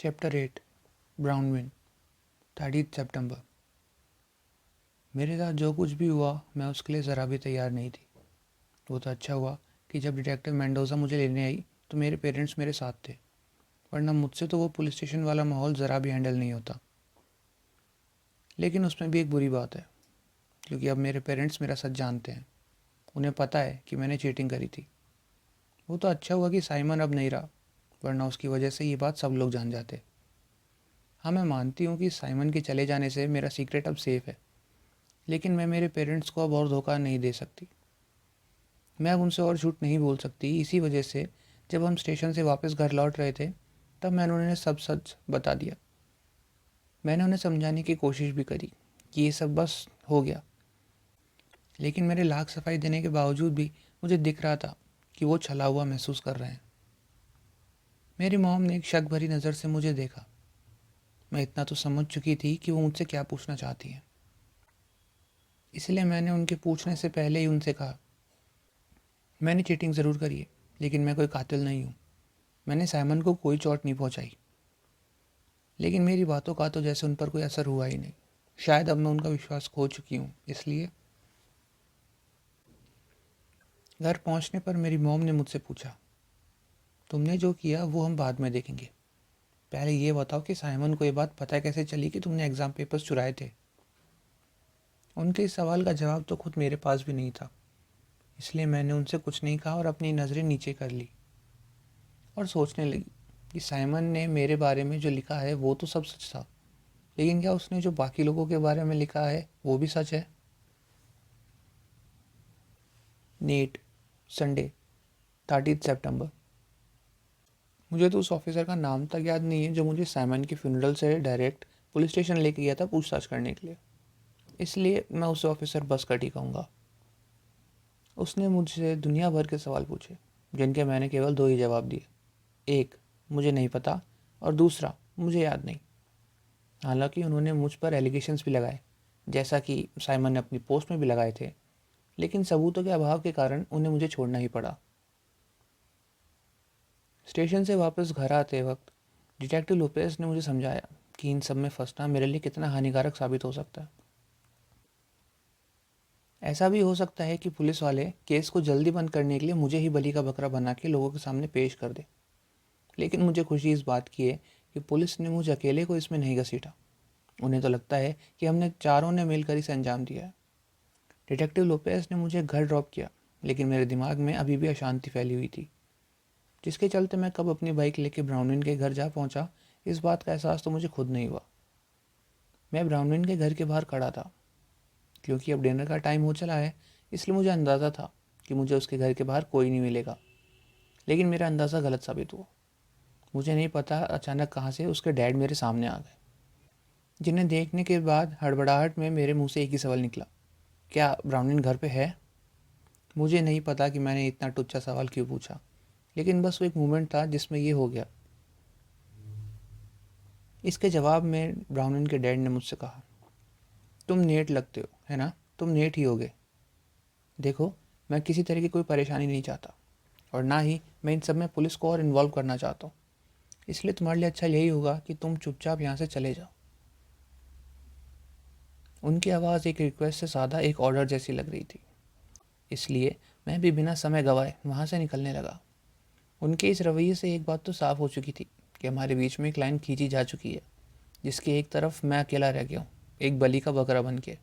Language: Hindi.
चैप्टर 8 ब्राउनविन 30 सितंबर। मेरे साथ जो कुछ भी हुआ मैं उसके लिए ज़रा भी तैयार नहीं थी। वो तो अच्छा हुआ कि जब डिटेक्टिव मेंडोजा मुझे लेने आई तो मेरे पेरेंट्स मेरे साथ थे, वरना मुझसे तो वो पुलिस स्टेशन वाला माहौल ज़रा भी हैंडल नहीं होता। लेकिन उसमें भी एक बुरी बात है, क्योंकि अब मेरे पेरेंट्स मेरा सच जानते हैं। उन्हें पता है कि मैंने चीटिंग करी थी। वो तो अच्छा हुआ कि साइमन अब नहीं रहा, वरना उसकी वजह से ये बात सब लोग जान जाते। हाँ, मैं मानती हूँ कि साइमन के चले जाने से मेरा सीक्रेट अब सेफ़ है, लेकिन मैं मेरे पेरेंट्स को अब और धोखा नहीं दे सकती। मैं अब उनसे और झूठ नहीं बोल सकती। इसी वजह से जब हम स्टेशन से वापस घर लौट रहे थे तब मैंने उन्हें सब सच बता दिया। मैंने उन्हें समझाने की कोशिश भी करी कि ये सब बस हो गया, लेकिन मेरे लाख सफाई देने के बावजूद भी मुझे दिख रहा था कि वो छला हुआ महसूस कर रहे हैं। मेरी मॉम ने एक शक भरी नज़र से मुझे देखा। मैं इतना तो समझ चुकी थी कि वो मुझसे क्या पूछना चाहती हैं, इसलिए मैंने उनके पूछने से पहले ही उनसे कहा, मैंने चीटिंग ज़रूर करी है, लेकिन मैं कोई कातिल नहीं हूँ। मैंने साइमन को कोई चोट नहीं पहुँचाई। लेकिन मेरी बातों का तो जैसे उन पर कोई असर हुआ ही नहीं। शायद अब मैं उनका विश्वास खो चुकी हूँ। इसलिए घर पहुँचने पर मेरी मॉम ने मुझसे पूछा, तुमने जो किया वो हम बाद में देखेंगे, पहले ये बताओ कि साइमन को ये बात पता कैसे चली कि तुमने एग्ज़ाम पेपर्स चुराए थे। उनके इस सवाल का जवाब तो खुद मेरे पास भी नहीं था, इसलिए मैंने उनसे कुछ नहीं कहा और अपनी नज़रें नीचे कर ली और सोचने लगी कि साइमन ने मेरे बारे में जो लिखा है वो तो सब सच था, लेकिन क्या उसने जो बाकी लोगों के बारे में लिखा है वो भी सच है। नेट, संडे 30 सितंबर। मुझे तो उस ऑफिसर का नाम तक याद नहीं है जो मुझे साइमन के फ्यूनरल से डायरेक्ट पुलिस स्टेशन लेके गया था पूछताछ करने के लिए, इसलिए मैं उसे ऑफिसर बसकट ही कहूँगा। उसने मुझसे दुनिया भर के सवाल पूछे, जिनके मैंने केवल दो ही जवाब दिए। एक, मुझे नहीं पता, और दूसरा, मुझे याद नहीं। हालांकि उन्होंने मुझ पर एलिगेशंस भी लगाए, जैसा कि साइमन ने अपनी पोस्ट में भी लगाए थे, लेकिन सबूतों के अभाव के कारण उन्हें मुझे छोड़ना ही पड़ा। स्टेशन से वापस घर आते वक्त डिटेक्टिव लोपेस ने मुझे समझाया कि इन सब में फंसना मेरे लिए कितना हानिकारक साबित हो सकता है। ऐसा भी हो सकता है कि पुलिस वाले केस को जल्दी बंद करने के लिए मुझे ही बलि का बकरा बना के लोगों के सामने पेश कर दे, लेकिन मुझे खुशी इस बात की है कि पुलिस ने मुझे अकेले को इसमें नहीं घसीटा। उन्हें तो लगता है कि हमने चारों ने मिलकर इसे अंजाम दिया है। डिटेक्टिव लोपेस ने मुझे घर ड्रॉप किया, लेकिन मेरे दिमाग में अभी भी अशांति फैली हुई थी, जिसके चलते मैं कब अपनी बाइक लेके ब्राउनविन के घर जा पहुंचा इस बात का एहसास तो मुझे खुद नहीं हुआ। मैं ब्राउनविन के घर के बाहर खड़ा था, क्योंकि अब डिनर का टाइम हो चला है, इसलिए मुझे अंदाज़ा था कि मुझे उसके घर के बाहर कोई नहीं मिलेगा। लेकिन मेरा अंदाज़ा गलत साबित हुआ। मुझे नहीं पता अचानक कहाँ से उसके डैड मेरे सामने आ गए, जिन्हें देखने के बाद हड़बड़ाहट में मेरे मुंह से एक ही सवाल निकला, क्या ब्राउनिन घर पे है। मुझे नहीं पता कि मैंने इतना टुच्चा सवाल क्यों पूछा, लेकिन बस वो एक मोमेंट था जिसमें ये हो गया। इसके जवाब में ब्राउनिन के डैड ने मुझसे कहा, तुम नेट लगते हो है ना, तुम नेट ही होगे। देखो, मैं किसी तरह की कोई परेशानी नहीं चाहता, और ना ही मैं इन सब में पुलिस को और इन्वॉल्व करना चाहता हूँ, इसलिए तुम्हारे लिए अच्छा यही होगा कि तुम चुपचाप यहाँ से चले जाओ। उनकी आवाज़ एक रिक्वेस्ट से ज़्यादा एक ऑर्डर जैसी लग रही थी, इसलिए मैं भी बिना समय गंवाए वहाँ से निकलने लगा। उनके इस रवैये से एक बात तो साफ़ हो चुकी थी कि हमारे बीच में एक लाइन खींची जा चुकी है, जिसकी एक तरफ मैं अकेला रह गया हूँ, एक बलि का बकरा बन के।